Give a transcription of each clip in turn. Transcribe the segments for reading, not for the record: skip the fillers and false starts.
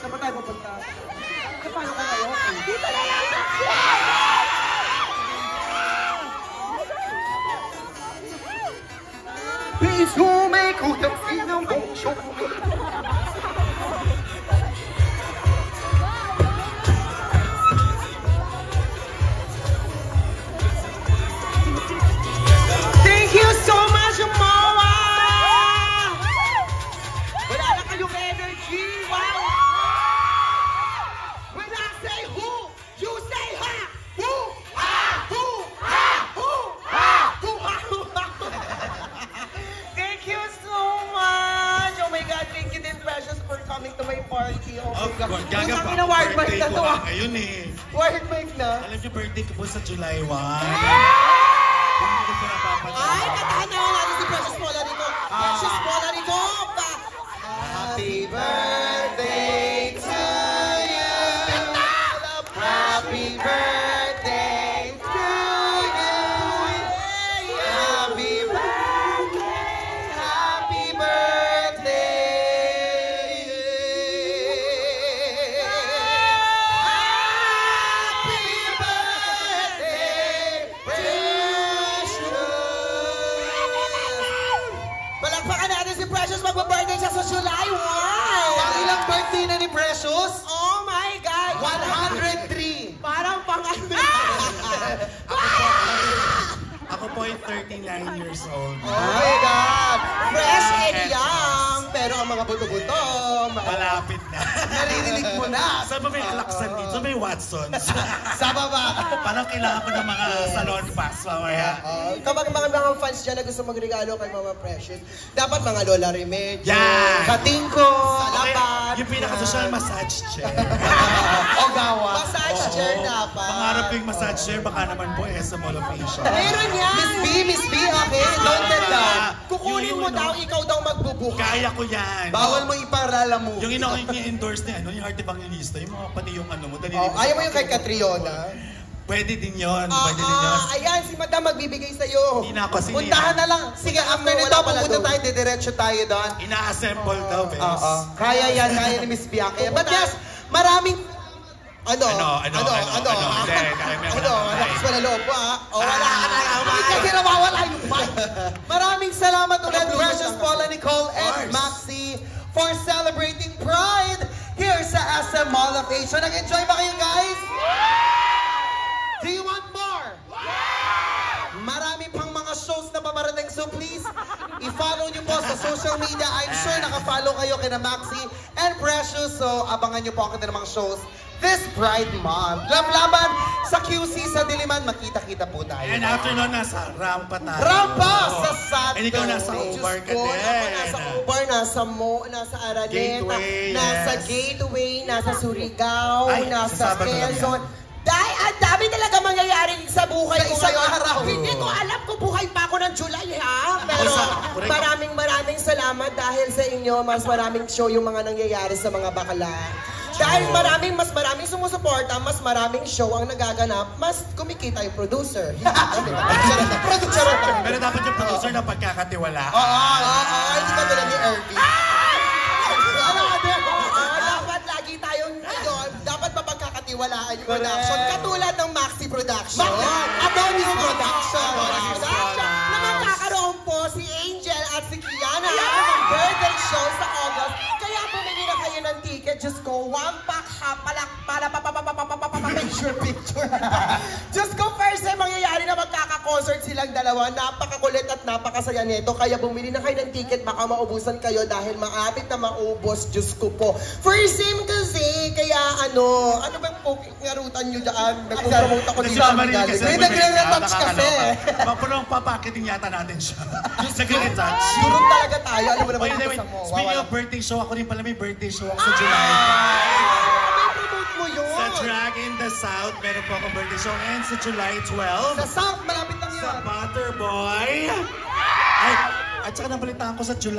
Saan ba tayo pupunta? Paano ka kayo? Dito na lang! Please don't make all the freedom won't show. Thank you so much, Moa! Wala na kayong energy, wow! When I say who, you say ha! Who? Ha! Who? Ha! Who? Ha! Who? Ha! Who? Ha! Thank you so much! Oh my God, thank you din, Precious, for coming to my party. Oh my God. Gaga pa, birthday birthday ko nga ngayon eh. Word mic na? Alam niyo, birthday ko po sa July 1. Hindi ko po napapanood. Ay, katahan na natin si Precious Paula dito. Precious Paula dito. Happy birthday to you. Happy birthday to you. Happy birthday. Happy birthday. Happy birthday, Precious. Palakpakan natin si Precious, magpa-birthday siya sa July 1. Ilang birthday na ni Precious? Oh my God! 103. Parang Ako po ay 39 years old. Oh my God! Fresh and young, pero ang mga buto-buto, Malapit na. naririnig mo na. Saan ba may laksan dito? Saan may Watson? Sa baba. Parang kailangan ko ng mga salon pass mamaya. Kapag mga fans dyan na gusto magregalo kay Mama Precious, dapat mga Lola Remedios, Yan! Katingko, Okay, Salapat. yung pinaka-social massage chair. Ogawa. Massage chair dapat. Pangarap ko yung massage chair, baka naman po sa Mall of Asia. Meron yan! Miss B, okay? Don't tell that. Kukunin mo Yung daw, ikaw daw magbubuka. Kaya ko yan. Bawal mo iparala mo. Yung ini-endorse niya, yung Arte Evangelista, yung mga pati yung ano mo. Ayaw mo yung kay Catriona? Pwede din yun, pwede din yun. Ayan, si Madam magbibigay sa'yo. Hindi na ako kasi Puntahan na lang. Sige, after nito, pupunta tayo, didiretso tayo doon. Ina-assemble daw, bes. Kaya yan, kaya ni Miss Bianca. But yes, maraming... Ano? Hindi, kaya meron Lakas pa na loob ko, ha? O, wala ka na lang. Kasi nawawala yung mic. Maraming salamat ulit, Precious Paula Nicole and Maxi, for celebrating Pride here sa SM Mall of Asia. Nag-enjoy ba kayo, guys? Do you want more? Marami pang mga shows na mamarating. So please, i-follow nyo po sa social media. I'm sure naka-follow kayo kina Maxi and Precious. So abangan nyo po ang kanilang mga shows this Pride Month. Laban sa QC sa Diliman, makita-kita po tayo. And after nun, nasa Rampa tayo. Rampa sa Saturday. And ikaw nasa Ubar ka din. Nasa Ubar, nasa Araneta, Gateway, nasa yes. Gateway, nasa Surigao, Ay, nasa sa Sabado lang Quezon. yan. Dahil ang dami talaga mangyayaring sa buhay ko isang ngayon. araw. Hindi ko alam kung buhay pa ako ng July, ha? Pero maraming salamat dahil sa inyo. Mas maraming show yung mga nangyayari sa mga bakla. Dahil mas maraming sumusuporta, mas maraming show ang nagaganap, mas kumikita yung producer. Producer. Pero dapat yung producer na pagkakatiwala. Hindi ka talaga ni Irving. Dapat lagi tayong, dapat mapagkakatiwalaan yung production. Katulad ng Maxi Production. Adonis Production. Na magkakaroon po si Angel at si Kiana ng birthday show sa August. Kaya bumili na kayo ng ticket. Just go, one pack ha, picture. Just go, first time mangyayari na magkaka-concert silang dalawa. Napakakulit at napakasaya nito. Kaya bumili na kayo ng ticket, baka maubusan kayo dahil maapit na maubos. Diyos ko po. First time kasi, kaya ano bang ngarutan nyo dyan? Nag-promote ako dito. May nagre-retouch kasi. Mapulong papakitin yata natin siya. Nagre-retouch. Surong talaga tayo. Alam mo naman Wait, yung mo. speaking of birthday show, ako rin pala may birthday show ako sa July. Promote mo yun. Sa Drag in the South, meron po akong birthday show. And sa July 12, Sa South, malapit lang sa yun. Butterboy. Ay, at saka nabalitaan ko sa June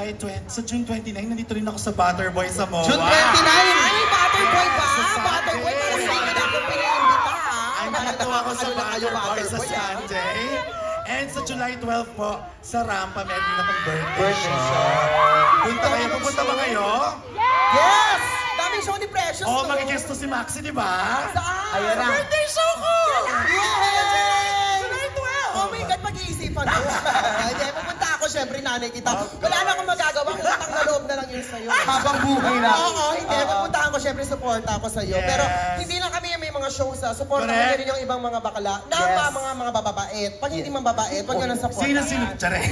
29, nandito rin ako sa Butterboy sa MOA. June 29! Ay, Butterboy ba? Sa Butterboy, Sunday. para sa inyo na ako pinaimbita. Ay, nandito ako sa Butterboy sa Sunday. And sa July 12 po, sa Rampa, meron din akong birthday show. Pupunta ba kayo? Yes! Daming show ni Precious. Precious Oh, to. magigest to si Maxi, di ba? Saan? Ayan na. Birthday show ko! Yay! July 12! Oh my God, pag-iisipan ko. Hindi, pupunta ako, syempre, nanay kita. Wala na akong magagawa, utang na loob na lang yun sa'yo. Habang buhay na. Oo, hindi. Pupuntahan ko, syempre, supporta ako sa'yo. Yes. Pero hindi lang kami may mga shows sa supporta ko Correct. rin yung ibang mga bakla na Yes. mga bababait. Pag hindi mababait, pag yun ang support. Sino? Tsare.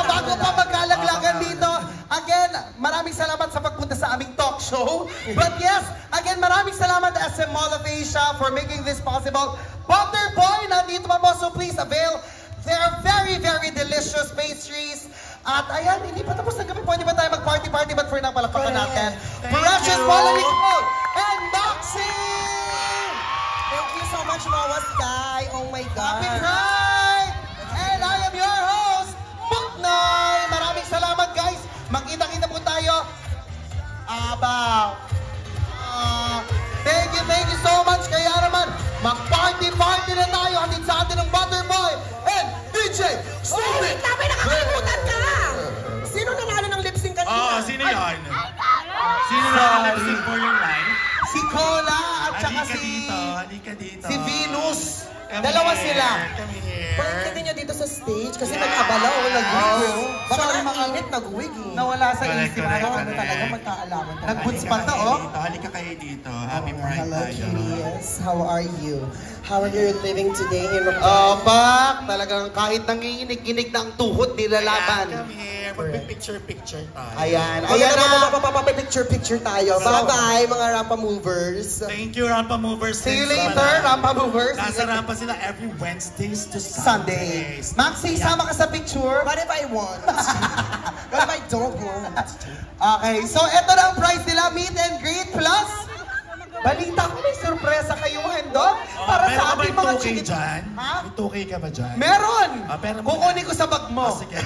Bago pa magkalaglagan dito, again, maraming salamat sa pagpunta sa aming talk show. But yes, again, maraming salamat SM Mall of Asia for making this possible. Butterboy, nandito pa po, so please avail their very, very delicious pastries. At ayan, hindi pa tapos ng gabi, pwede ba tayo mag-party-party? But for now, palakpakan natin. Thank Precious you. Paula Nicole and Maxie! Thank you so much, Mawa Sky. Oh my God. Happy Pride! And I am your host, Buknoy! Maraming salamat, guys! Magkita-kita po tayo. Thank you so much. Kaya naman, mag-party-party na tayo. Hatid sa atin ng Butterboy and DJ Stupid! May nakakalimutan ka! Sino nanalo ng lip sync kanina? Sino yun? Sino na lip for your life? Si Cola at saka Halika dito. si Venus. Come Dalawa here, sila. Come here. Pagdating niyo dito sa stage kasi nag-abala o nag-wig. Baka Sobrang mainit, nag-wig eh. Nawala sa Correct, isip correct, ko. Ano talaga magkaalaman talaga. Nag-boots pa to, oh. Halika kayo dito. Happy Pride Hello, tayo. curious. How are you? How are you living today in Pak, talagang kahit nanginginig-ginig na ang tuhod, nilalaban. Come here. Magpipicture-picture tayo. Ayan, Ayan ayan na. picture tayo. Bye-bye, mga Rampa Movers. Thank you, Rampa Movers. See you Thanks later, pala. Rampa Movers. Nasa Rampa sila every Wednesdays to Sunday. Sundays. Maxi, sama ka sa picture. What if I want? What if I don't want? Okay, so eto na ang prize nila, Meet and Greet Plus. Balita ko may sorpresa kayong handog para Meron sa ka ba ating yung mga 2K chinik. dyan? Ha? May 2K ka ba dyan? Meron! Pero Kukunin ko sa bag mo. Sige.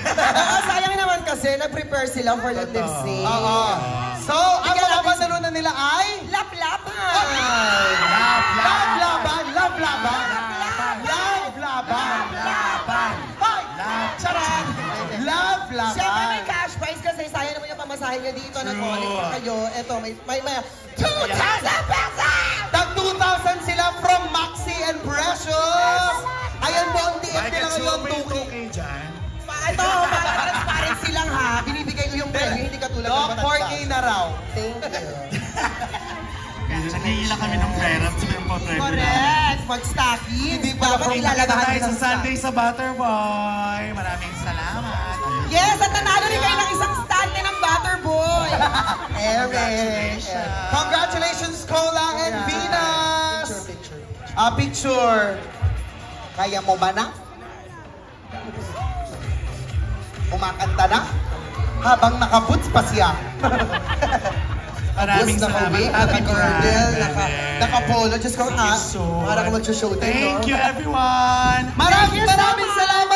Sayang naman kasi, nag-prepare sila for the lip sync. Oo. So, ang mga manonood nila ay... Lap-lapan! Love-laban! Love-laban! Love-laban! Hoy! Charan! Siyempre may Love-laban! cash prize kasi sayang naman yung pamasahe niya dito. Nag-collect pa kayo. Eto, may 2,000 pesos! Tag 2,000 sila from Maxi and Precious! Ayan po ang TFT na ngayon, May 2K. 2K dyan. Ito, para transparency lang ha. Binibigay ko yung premyo, hindi katulad No, ng 4K na raw. Thank you. Nangihila kami ng pera. Sabi yung pa-premyo. Correct! Mag-stocking. Hindi pala Dapat from ilalagahan Tayo din sa ng Sunday sa Butterboy. Maraming salamat. Yes, at nanalo rin kayo ng isang stand ng Butterboy. Eric. Congratulations, Cola and Venus! Picture. Picture. Kaya mo ba na? Kumakanta na? Habang nakaboots pa siya. Maraming salamat. Happy Pride. Naka-polo. Diyos ko, Thank you so Parang mag-show din, no? Thank you, everyone. Maraming salamat!